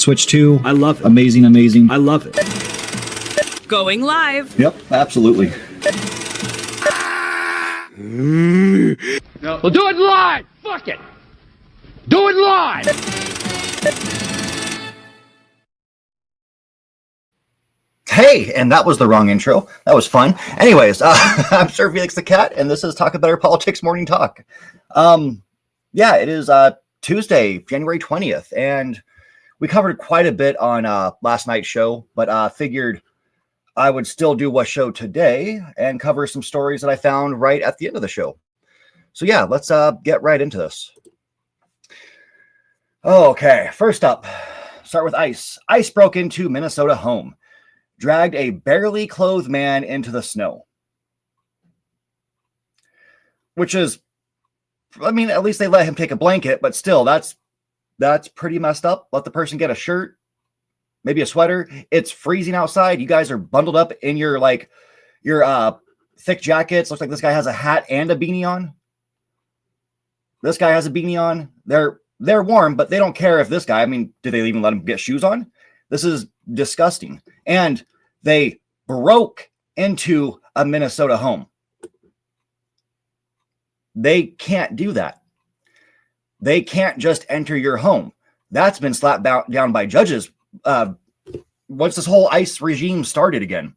Switch 2. I love it. Amazing, amazing. I love it. Going live. Yep, absolutely. Well, do it live! Fuck it! Do it live! Hey, and that was the wrong intro. That was fun. Anyways, I'm SirFelixTheCat, and this is Talk Better Politics Morning Talk. Yeah, it is Tuesday, January 20th, and we covered quite a bit on last night's show, but figured I would still do a show today and cover some stories that I found right at the end of the show. So yeah, let's get right into this. Okay, first up, start with ICE. ICE broke into Minnesota home, dragged a barely clothed man into the snow. Which is, I mean, at least they let him take a blanket, but still, that's pretty messed up. Let the person get a shirt, maybe a sweater. It's freezing outside. You guys are bundled up in your thick jackets. Looks like this guy has a hat and a beanie on. This guy has a beanie on. They're warm, but they don't care if this guy, I mean, did they even let him get shoes on? This is disgusting. And they broke into a Minnesota home. They can't do that. They can't just enter your home. That's been slapped down by judges once this whole ICE regime started again.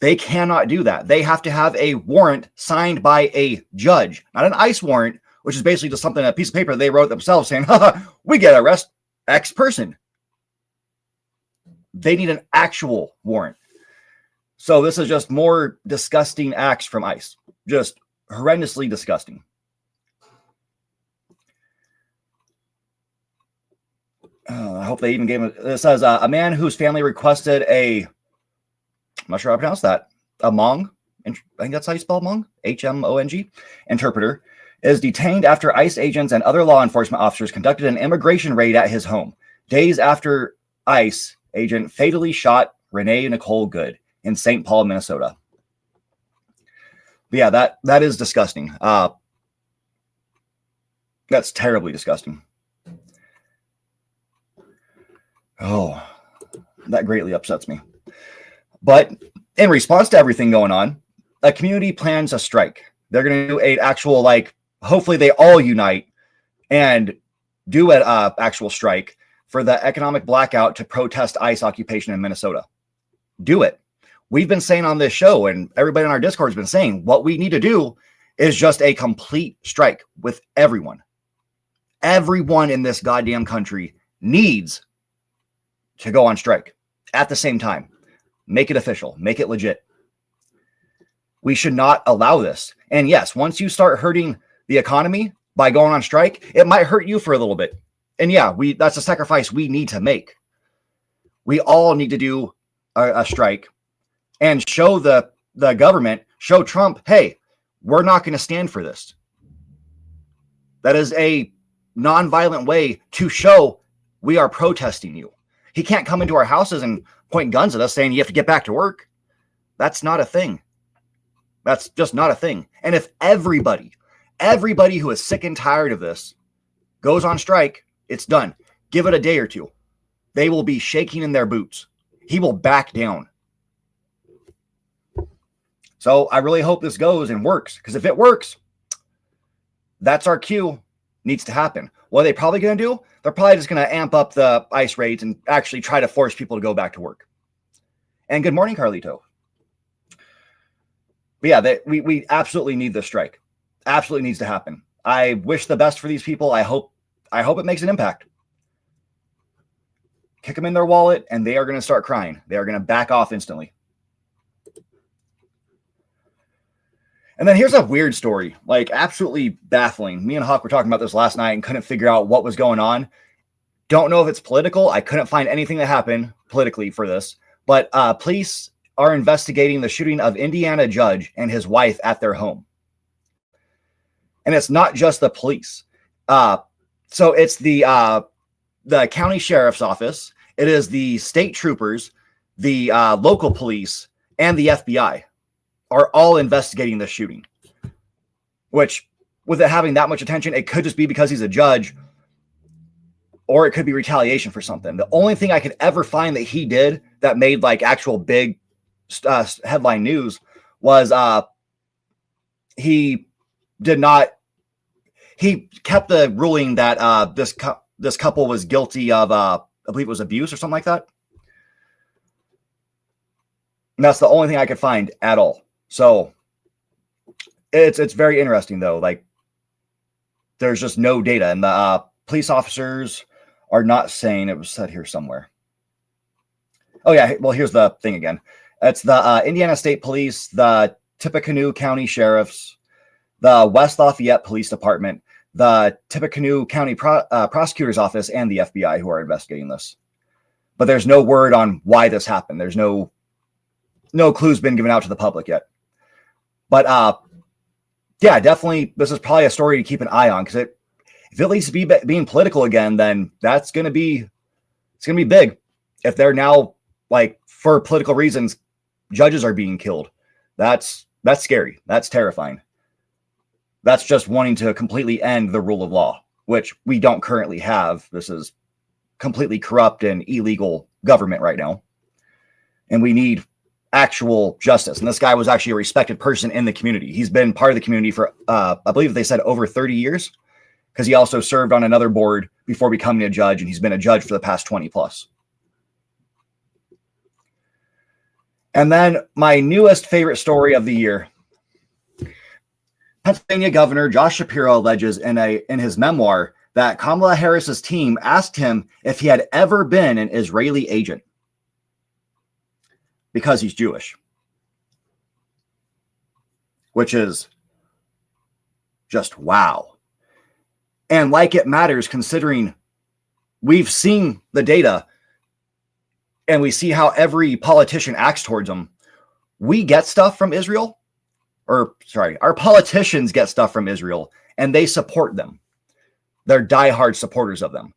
They cannot do that. They have to have a warrant signed by a judge, not an ICE warrant, which is basically just something, a piece of paper they wrote themselves saying, we get to arrest X person. They need an actual warrant. So this is just more disgusting acts from ICE. Just horrendously disgusting. I hope they even gave him, it says a man whose family requested I'm not sure how to pronounce that, a Hmong, I think that's how you spell Hmong, H-M-O-N-G, interpreter, is detained after ICE agents and other law enforcement officers conducted an immigration raid at his home, days after ICE agent fatally shot Renee Nicole Good in St. Paul, Minnesota. But yeah, that is disgusting. That's terribly disgusting. Oh, that greatly upsets me. But in response to everything going on, a community plans a strike. They're going to do an actual, hopefully they all unite and do an actual strike for the economic blackout to protest ICE occupation in Minnesota. Do it. We've been saying on this show, and everybody on our Discord has been saying, what we need to do is just a complete strike with everyone. Everyone in this goddamn country needs to go on strike at the same time. Make it official. Make it legit. We should not allow this. And yes, once you start hurting the economy by going on strike, it might hurt you for a little bit. And yeah, that's a sacrifice we need to make. We all need to do a strike and show the government, show Trump, hey, we're not going to stand for this. That is a nonviolent way to show we are protesting you. He can't come into our houses and point guns at us saying you have to get back to work. That's not a thing. That's just not a thing. And if everybody who is sick and tired of this goes on strike, it's done. Give it a day or two. They will be shaking in their boots. He will back down. So I really hope this goes and works, because if it works, that's our cue. Needs to happen. What are they probably going to do? They're probably just going to amp up the ICE raids and actually try to force people to go back to work. And good morning, Carlito. But yeah, we absolutely need this strike. Absolutely needs to happen. I wish the best for these people. I hope it makes an impact. Kick them in their wallet, and they are going to start crying. They are going to back off instantly. And then here's a weird story, absolutely baffling. Me and Hawk were talking about this last night and couldn't figure out what was going on. Don't know if it's political. I couldn't find anything that happened politically for this. But police are investigating the shooting of Indiana judge and his wife at their home. And it's not just the police. So it's the county sheriff's office. It is the state troopers, the local police, and the FBI. Are all investigating this shooting, which with it having that much attention, it could just be because he's a judge or it could be retaliation for something. The only thing I could ever find that he did that made like actual big headline news was he kept the ruling that this couple was guilty of I believe it was abuse or something like that. And that's the only thing I could find at all. So it's very interesting though. Like there's just no data, and the police officers are not saying. It was said here somewhere. Oh yeah, well here's the thing again. It's the Indiana State Police, the Tippecanoe County Sheriffs, the West Lafayette Police Department, the Tippecanoe County Prosecutor's Office, and the FBI who are investigating this. But there's no word on why this happened. There's no clues been given out to the public yet. But yeah, definitely this is probably a story to keep an eye on, because if it leads to being political again, then it's gonna be big. If they're now, like, for political reasons, judges are being killed, that's scary. That's terrifying. That's just wanting to completely end the rule of law, which we don't currently have. This is completely corrupt and illegal government right now, and we need actual justice. And this guy was actually a respected person in the community. He's been part of the community for I believe they said over 30 years, because he also served on another board before becoming a judge, and he's been a judge for the past 20 plus. And then my newest favorite story of the year. Pennsylvania Governor Josh Shapiro alleges in his memoir that Kamala Harris's team asked him if he had ever been an Israeli agent because he's Jewish, which is just wow. And like it matters, considering we've seen the data and we see how every politician acts towards them. We get stuff from Israel, our politicians get stuff from Israel, and they support them. They're diehard supporters of them.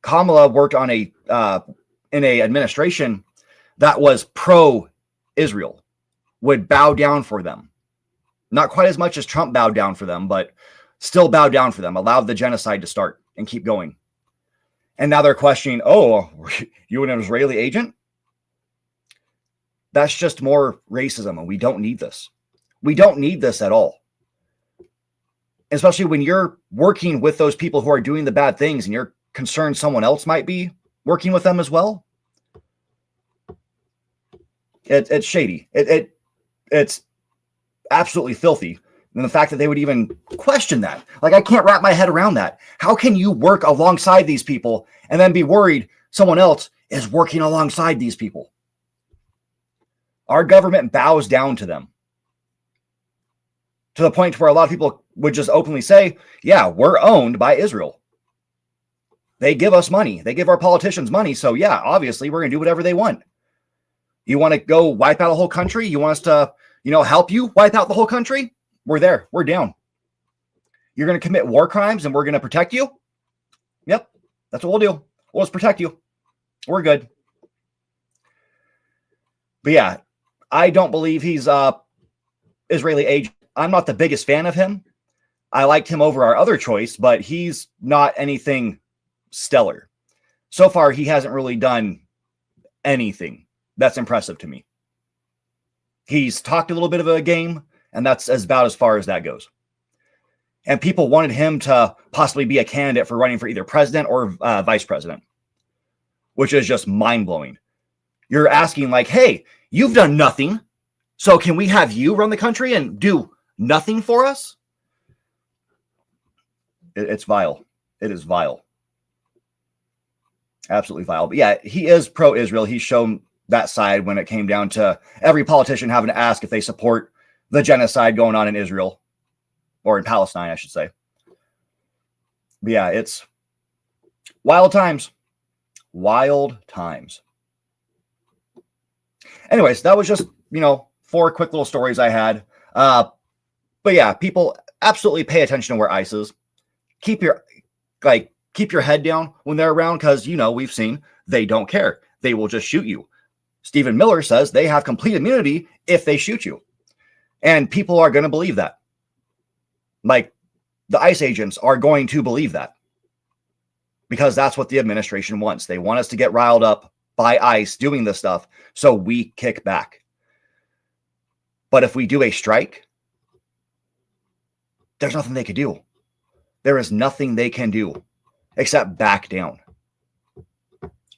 Kamala worked on in a administration that was pro-Israel, would bow down for them. Not quite as much as Trump bowed down for them, but still bowed down for them, allowed the genocide to start and keep going. And now they're questioning, oh, you an Israeli agent? That's just more racism, and we don't need this. We don't need this at all. Especially when you're working with those people who are doing the bad things and you're concerned someone else might be working with them as well. It's shady. It's absolutely filthy. And the fact that they would even question that, like, I can't wrap my head around that. How can you work alongside these people and then be worried someone else is working alongside these people? Our government bows down to them, to the point where a lot of people would just openly say, yeah, we're owned by Israel. They give us money. They give our politicians money. So yeah, obviously we're going to do whatever they want. You want to go wipe out a whole country? You want us to, help you wipe out the whole country? We're there. We're down. You're going to commit war crimes and we're going to protect you? Yep. That's what we'll do. We'll just protect you. We're good. But yeah, I don't believe he's Israeli agent. I'm not the biggest fan of him. I liked him over our other choice, but he's not anything stellar. So far, he hasn't really done anything that's impressive to me. He's talked a little bit of a game, and that's about as far as that goes. And people wanted him to possibly be a candidate for running for either president or vice president, which is just mind-blowing. You're asking, like, hey, you've done nothing, so can we have you run the country and do nothing for us? It's vile. It is vile. Absolutely vile. But yeah, he is pro-Israel. He's shown that side when it came down to every politician having to ask if they support the genocide going on in Israel, or in Palestine, I should say. But yeah, it's wild times. Wild times. Anyways, that was just, 4 quick little stories I had. But yeah, people absolutely pay attention to where ICE is. Keep your head down when they're around, because, we've seen they don't care. They will just shoot you. Stephen Miller says they have complete immunity if they shoot you. And people are going to believe that. Like, the ICE agents are going to believe that. because that's what the administration wants. They want us to get riled up by ICE doing this stuff so we kick back. But if we do a strike, there's nothing they can do. There is nothing they can do except back down.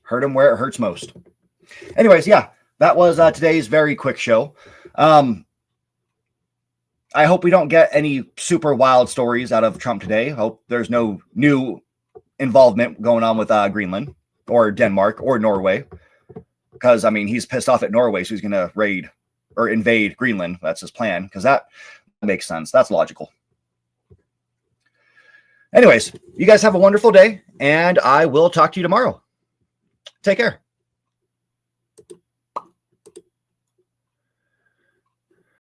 Hurt them where it hurts most. Anyways, yeah, that was today's very quick show. I hope we don't get any super wild stories out of Trump today. Hope there's no new involvement going on with Greenland or Denmark or Norway. Because, I mean, he's pissed off at Norway, so he's going to raid or invade Greenland. That's his plan, because that makes sense. That's logical. Anyways, you guys have a wonderful day, and I will talk to you tomorrow. Take care.